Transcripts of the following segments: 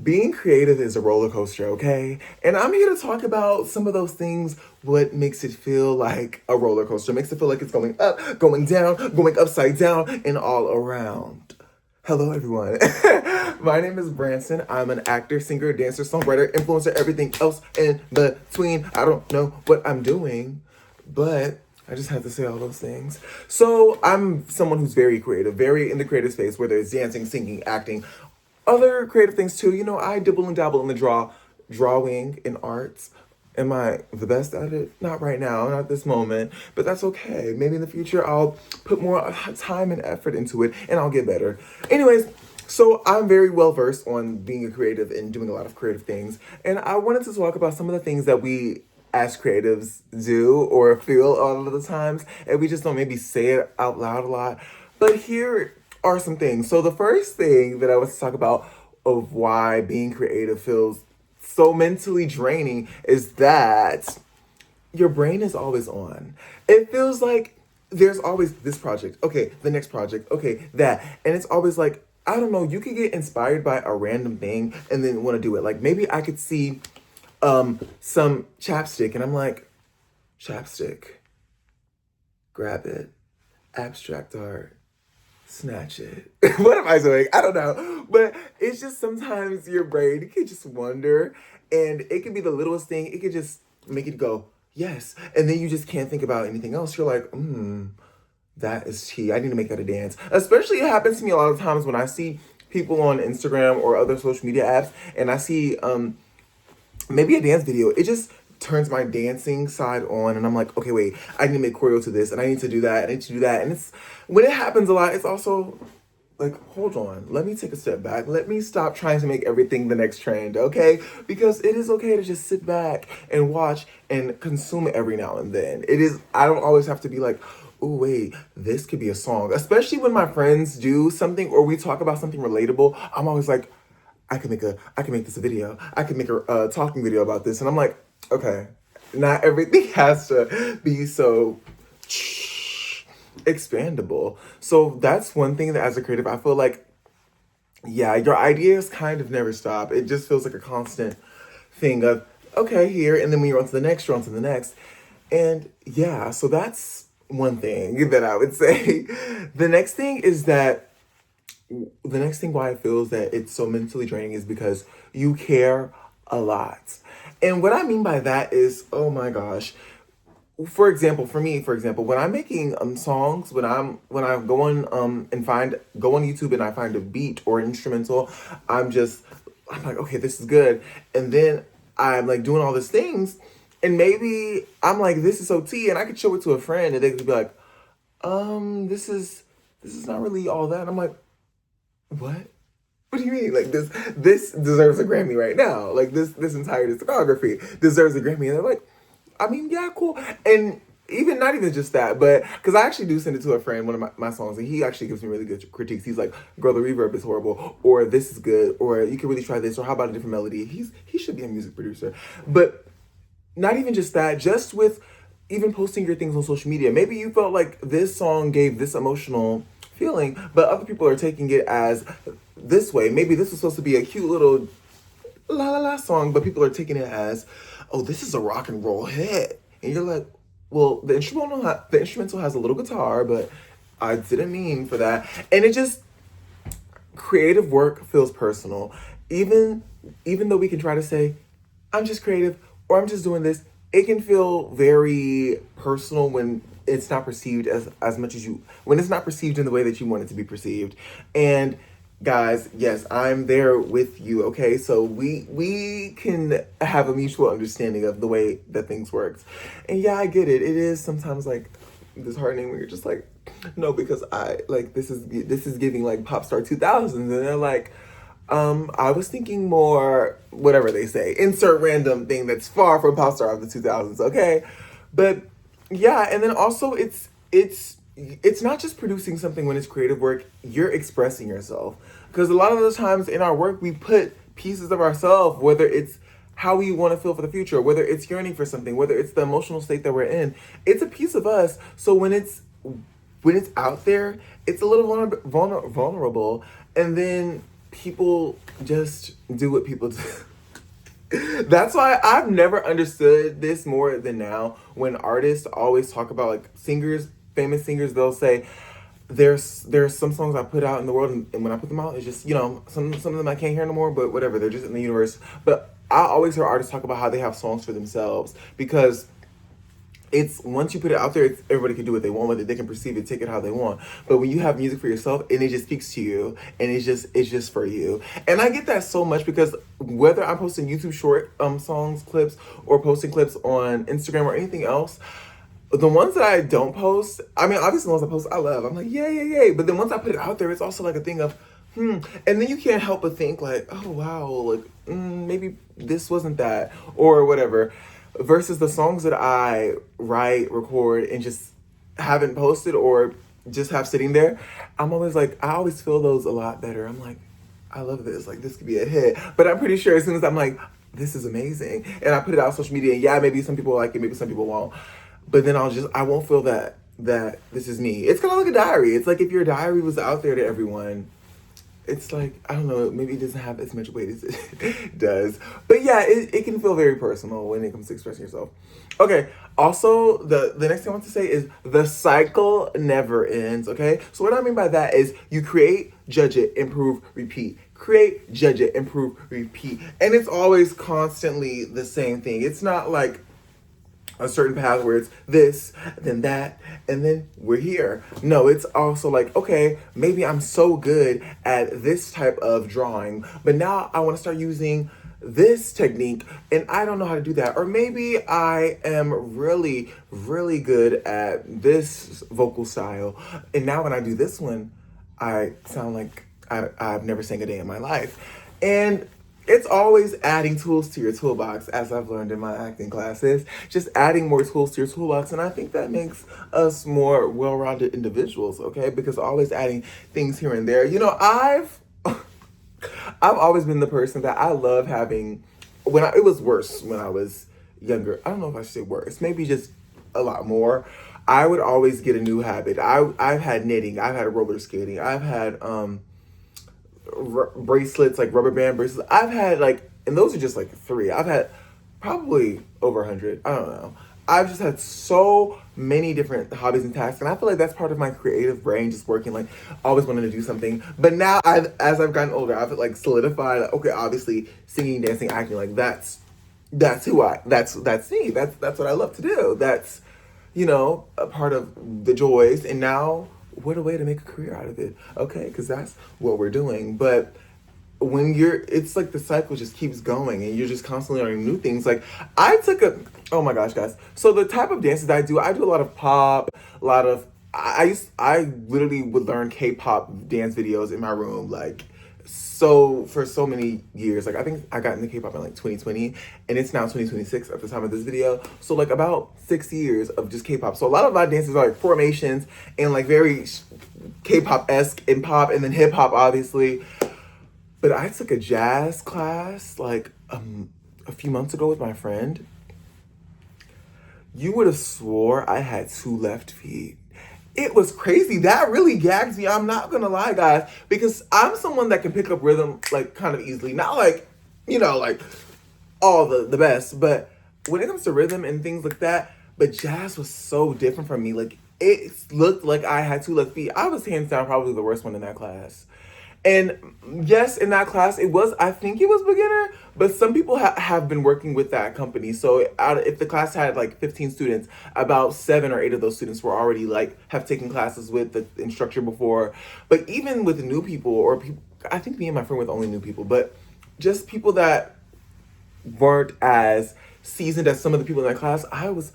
Being creative is a roller coaster, okay? And I'm here to talk about some of those things, what makes it feel like a roller coaster, makes it feel like it's going up, going down, going upside down, and all around. Hello, everyone. My name is Branson. I'm an actor, singer, dancer, songwriter, influencer, everything else in between. I don't know what I'm doing, but I just have to say all those things. So I'm someone who's very creative, very in the creative space, whether it's dancing, singing, acting, other creative things too. You know, I dibble and dabble in the drawing and arts. Am I the best at it? Not right now, not this moment, but that's okay. Maybe in the future I'll put more time and effort into it and I'll get better. Anyways, so I'm very well versed on being a creative and doing a lot of creative things. And I wanted to talk about some of the things that we as creatives do or feel a lot of the times, and we just don't maybe say it out loud a lot. But here are some things. So the first thing that I was to talk about of why being creative feels so mentally draining is that your brain is always on. It feels like there's always this project, okay, the next project, okay, that. And it's always like, I don't know, you could get inspired by a random thing and then want to do it. Like maybe I could see some chapstick and I'm like, chapstick, grab it, abstract art, snatch it. What am I doing? I don't know. But it's just sometimes your brain can just wonder and it can be the littlest thing. It could just make it go, yes. And then you just can't think about anything else. You're like, that is tea. I need to make that a dance. Especially it happens to me a lot of times when I see people on Instagram or other social media apps and I see maybe a dance video. It just turns my dancing side on and I'm like, okay, wait, I need to make choreo to this and I need to do that, I need to do that. And it's when it happens a lot, it's also like, hold on, let me take a step back. Let me stop trying to make everything the next trend, okay? Because it is okay to just sit back and watch and consume it every now and then. It is, I don't always have to be like, oh wait, this could be a song. Especially when my friends do something or we talk about something relatable, I'm always like, I can make this a video. I can make a talking video about this. And I'm like, okay, not everything has to be so expandable. So that's one thing that as a creative, I feel like, yeah, your ideas kind of never stop. It just feels like a constant thing of, okay, here, and then when you're on to the next, you're on to the next. And yeah, so that's one thing that I would say. The next thing is that the next thing why I feel that it's so mentally draining is because you care a lot. And what I mean by that is, oh my gosh. For example, for me, for example, when I'm making songs, when I go on and find go on YouTube and I find a beat or an instrumental, I'm like, okay, this is good. And then I'm like doing all these things and maybe I'm like, this is so T and I could show it to a friend and they could be like, this is not really all that. And I'm like, what? What do you mean? Like this deserves a Grammy right now. Like this entire discography deserves a Grammy. And they're like, I mean, yeah, cool. And even not even just that, but because I actually do send it to a friend, one of my songs, and he actually gives me really good critiques. He's like, girl, the reverb is horrible, or this is good, or you can really try this, or how about a different melody? He should be a music producer. But not even just that, just with even posting your things on social media. Maybe you felt like this song gave this emotional feeling, but other people are taking it as this way. Maybe this was supposed to be a cute little la la la song, but people are taking it as, oh, this is a rock and roll hit. And you're like, well, the instrumental has a little guitar, but I didn't mean for that. And it just creative work feels personal. Even even though we can try to say, I'm just creative or I'm just doing this, it can feel very personal when it's not perceived as much as you when it's not perceived in the way that you want it to be perceived. And guys, yes, I'm there with you, okay? So we can have a mutual understanding of the way that things works. And yeah, I get it. It is sometimes like disheartening when you're just like, no, because I like this is giving like pop star 2000s and they're like, I was thinking more, whatever they say, insert random thing that's far from pop star of the 2000s, okay? But yeah, and then also it's not just producing something when it's creative work, you're expressing yourself. Because a lot of the times in our work, we put pieces of ourselves, whether it's how we want to feel for the future, whether it's yearning for something, whether it's the emotional state that we're in, it's a piece of us. So when it's out there, it's a little vulnerable. And then people just do what people do. That's why I've never understood this more than now. When artists always talk about like singers, famous singers, they'll say there's some songs I put out in the world, and when I put them out, it's just, you know, some of them I can't hear no more, but whatever, they're just in the universe. But I always hear artists talk about how they have songs for themselves, because it's, once you put it out there, it's, everybody can do what they want with it. They can perceive it, take it how they want. But when you have music for yourself and it just speaks to you, and it's just for you. And I get that so much, because whether I'm posting YouTube short songs, clips, or posting clips on Instagram or anything else, the ones that I don't post, I mean, obviously the ones I post, I love. I'm like, yay. But then once I put it out there, it's also like a thing of, and then you can't help but think like, oh wow, like maybe this wasn't that, or whatever. Versus the songs that I write, record, and just haven't posted or just have sitting there, I'm always like, I always feel those a lot better. I'm like, I love this. Like, this could be a hit. But I'm pretty sure as soon as I'm like, this is amazing, and I put it out on social media, and yeah, maybe some people like it, maybe some people won't. But then I won't feel that this is me. It's kind of like a diary. It's like if your diary was out there to everyone, it's like, I don't know, maybe it doesn't have as much weight as it does. But yeah, it can feel very personal when it comes to expressing yourself. Okay, also, the next thing I want to say is the cycle never ends, okay? So what I mean by that is you create, judge it, improve, repeat. Create, judge it, improve, repeat. And it's always constantly the same thing. It's not like a certain path where it's this, then that, and then we're here. No, it's also like, okay, maybe I'm so good at this type of drawing, but now I want to start using this technique, and I don't know how to do that. Or maybe I am really, really good at this vocal style, and now when I do this one, I sound like I've never sang a day in my life. And it's always adding tools to your toolbox, as I've learned in my acting classes. Just adding more tools to your toolbox, and I think that makes us more well-rounded individuals, okay? Because always adding things here and there. You know, I've always been the person that I love having, it was worse when I was younger. I don't know if I should say worse, maybe just a lot more. I would always get a new habit. I've had knitting, I've had roller skating, I've had bracelets, like rubber band bracelets. I've had like, and those are just like 3. I've had probably over 100. I don't know. I've just had so many different hobbies and tasks, and I feel like that's part of my creative brain, just working, like always wanting to do something. But now, as I've gotten older, I've like solidified. Like, okay, obviously, singing, dancing, acting, like that's who that's me. That's what I love to do. That's, you know, a part of the joys. And now, what a way to make a career out of it, okay? Because that's what we're doing. But when it's like the cycle just keeps going, and you're just constantly learning new things. Like, oh my gosh, guys. So the type of dances I do a lot of pop, a lot of, I literally would learn K-pop dance videos in my room, like, so for so many years. Like, I think I got into K-pop in like 2020, and it's now 2026 at the time of this video. So like about 6 years of just K-pop. So a lot of my dances are like formations and like very K-pop-esque and pop, and then hip-hop, obviously. But I took a jazz class like a few months ago with my friend. You would have swore I had 2 left feet. It was crazy. That really gags me. I'm not gonna lie, guys, because I'm someone that can pick up rhythm like kind of easily. Not like, you know, like all the best, but when it comes to rhythm and things like that, but jazz was so different from me. Like, it looked like I had 2 left feet. I was hands down probably the worst one in that class. And yes, in that class, I think it was beginner, but some people have been working with that company. So if the class had like 15 students, about 7 or 8 of those students were already like, have taken classes with the instructor before. But even with new people, I think me and my friend were the only new people, but just people that weren't as seasoned as some of the people in that class, I was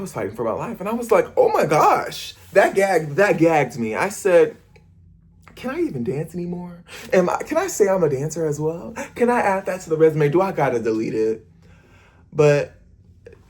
fighting for my life. And I was like, oh my gosh, that gagged me. I said, can I even dance anymore? Can I say I'm a dancer as well? Can I add that to the resume? Do I gotta delete it? But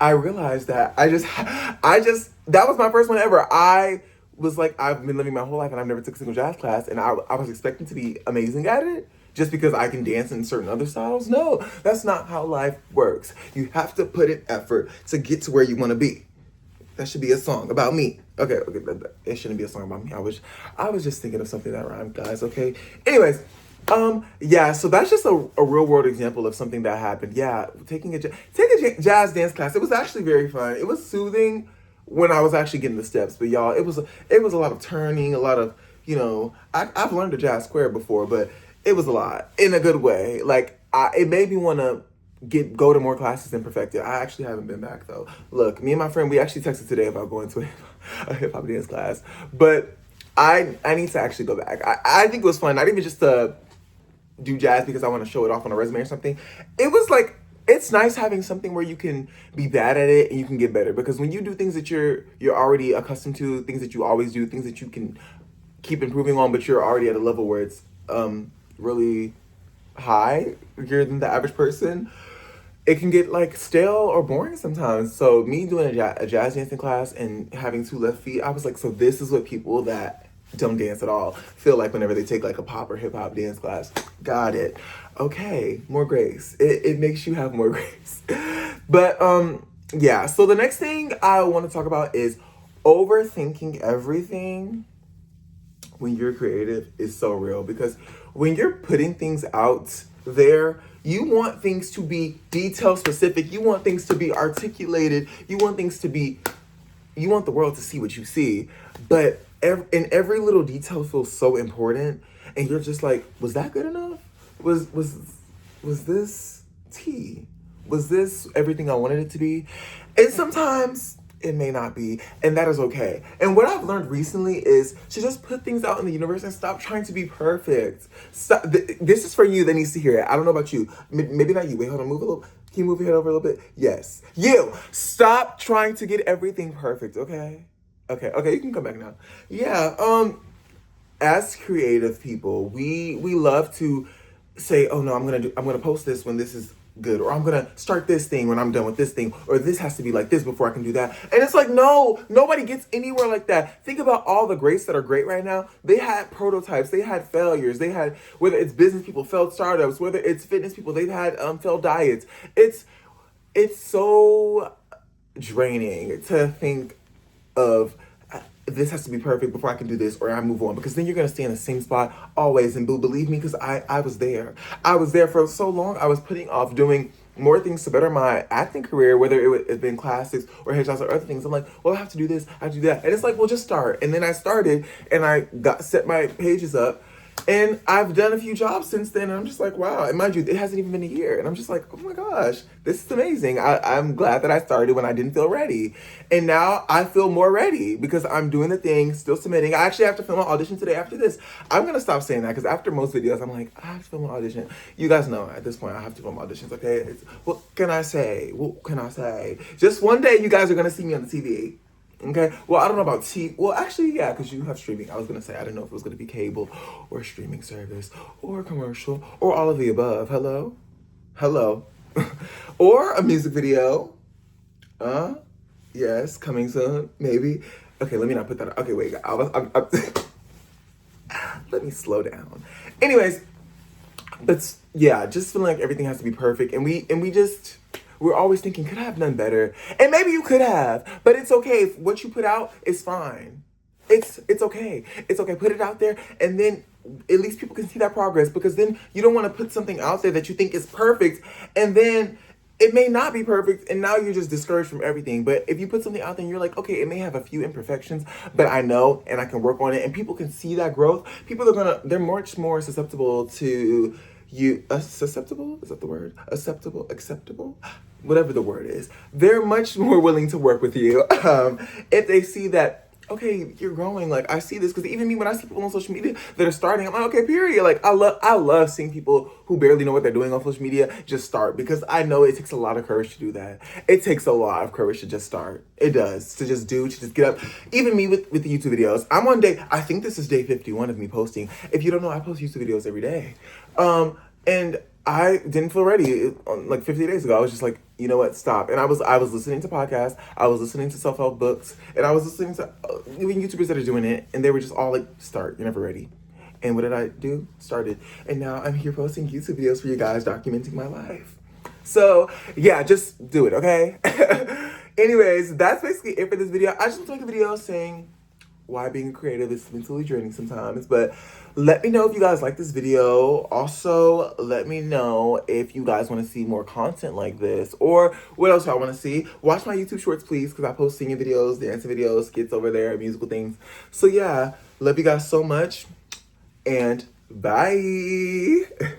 I realized that that was my first one ever. I was like, I've been living my whole life and I've never took a single jazz class, and I was expecting to be amazing at it just because I can dance in certain other styles. No, that's not how life works. You have to put in effort to get to where you want to be. That should be a song about me. Okay, it shouldn't be a song about me. I was just thinking of something that rhymed, guys, okay? Anyways, Yeah, so that's just a real world example of something that happened. Yeah, taking a jazz dance class. It was actually very fun. It was soothing when I was actually getting the steps, but y'all, it was a lot of turning, a lot of, I've learned a jazz square before, but it was a lot in a good way. Like, it made me want to go to more classes and perfect it. I actually haven't been back though. Look, me and my friend, we actually texted today about going to a hip hop dance class, but I need to actually go back. I think it was fun. Not even just to do jazz because I want to show it off on a resume or something. It was like, it's nice having something where you can be bad at it and you can get better, because when you do things that you're already accustomed to, things that you always do, things that you can keep improving on, but you're already at a level where it's really high, you're than the average person, it can get like stale or boring sometimes. So me doing a jazz dancing class and having two left feet, I was like, so this is what people that don't dance at all feel like whenever they take like a pop or hip hop dance class. Got it. Okay, more grace. It makes you have more grace. But yeah, so the next thing I want to talk about is overthinking everything when you're creative is so real, because when you're putting things out there, you want things to be detail specific, you want things to be articulated, you want the world to see what you see, but in every little detail feels so important, and you're just like, was that good enough? Was this tea? Was this everything I wanted it to be? And sometimes it may not be, and that is okay. And what I've learned recently is to just put things out in the universe and stop trying to be perfect. Stop. This is for you that needs to hear it. I don't know about you. Maybe not you. Wait, hold on. Move a little. Can you move your head over a little bit? Yes. You. Stop trying to get everything perfect, okay? Okay, you can come back now. Yeah, as creative people, we love to say, oh no, I'm gonna post this when this is good, or I'm gonna start this thing when I'm done with this thing, or this has to be like this before I can do that. And it's like, no, nobody gets anywhere like that. Think about all the greats that are great right now. They had prototypes, they had failures, they had, whether it's business people, failed startups, whether it's fitness people, they've had failed diets. It's so draining to think of this has to be perfect before I can do this, or I move on, because then you're gonna stay in the same spot always. And believe me, because I was there. I was there for so long. I was putting off doing more things to better my acting career, whether it had been classics or headshots or other things. I'm like, well, I have to do this, I have to do that, and it's like, well, just start. And then I started, and I got set my pages up. And I've done a few jobs since then, and I'm just like, wow. And mind you, it hasn't even been a year. And I'm just like, oh my gosh, this is amazing. I'm glad that I started when I didn't feel ready. And now I feel more ready because I'm doing the thing, still submitting. I actually have to film an audition today after this. I'm going to stop saying that, because after most videos, I'm like, I have to film an audition. You guys know at this point, I have to film auditions, okay? What can I say? What can I say? Just one day, you guys are going to see me on the TV. Okay. Well, I don't know about T. Well, actually, yeah, because you have streaming. I was gonna say I didn't know if it was gonna be cable, or streaming service, or commercial, or all of the above. Hello, or a music video. Yes, coming soon, maybe. Okay, let me not put that. Okay, wait. Let me slow down. Anyways, but yeah, just feeling like everything has to be perfect, and we're always thinking, could I have done better? And maybe you could have, but it's okay. If what you put out is fine. It's okay. It's okay. Put it out there, and then at least people can see that progress, because then you don't want to put something out there that you think is perfect, and then it may not be perfect, and now you're just discouraged from everything. But if you put something out there and you're like, okay, it may have a few imperfections, but I know and I can work on it, and people can see that growth, they're much more susceptible to you. Susceptible? Is that the word? Acceptable? Whatever the word is. They're much more willing to work with you if they see that, okay, you're growing. Like, I see this, because even me, when I see people on social media that are starting, I'm like, okay, period. Like, I love seeing people who barely know what they're doing on social media just start, because I know it takes a lot of courage to do that. It takes a lot of courage to just start. It does. To just get up. Even me with the YouTube videos. I'm on I think this is day 51 of me posting. If you don't know, I post YouTube videos every day. And I didn't feel ready. Like 50 days ago, I was just like, you know what, stop. And I was listening to podcasts, I was listening to self-help books, and I was listening to even YouTubers that are doing it, and they were just all like, start, you're never ready. And what did I do? Started. And now I'm here posting YouTube videos for you guys, documenting my life. So yeah, just do it, okay? Anyways, that's basically it for this video. I just want to make a video saying, why being creative is mentally draining sometimes. But let me know if you guys like this video. Also, let me know if you guys want to see more content like this, or what else y'all want to see. Watch my YouTube shorts, please, because I post singing videos, dancing videos, skits over there, musical things. So yeah, love you guys so much, and bye.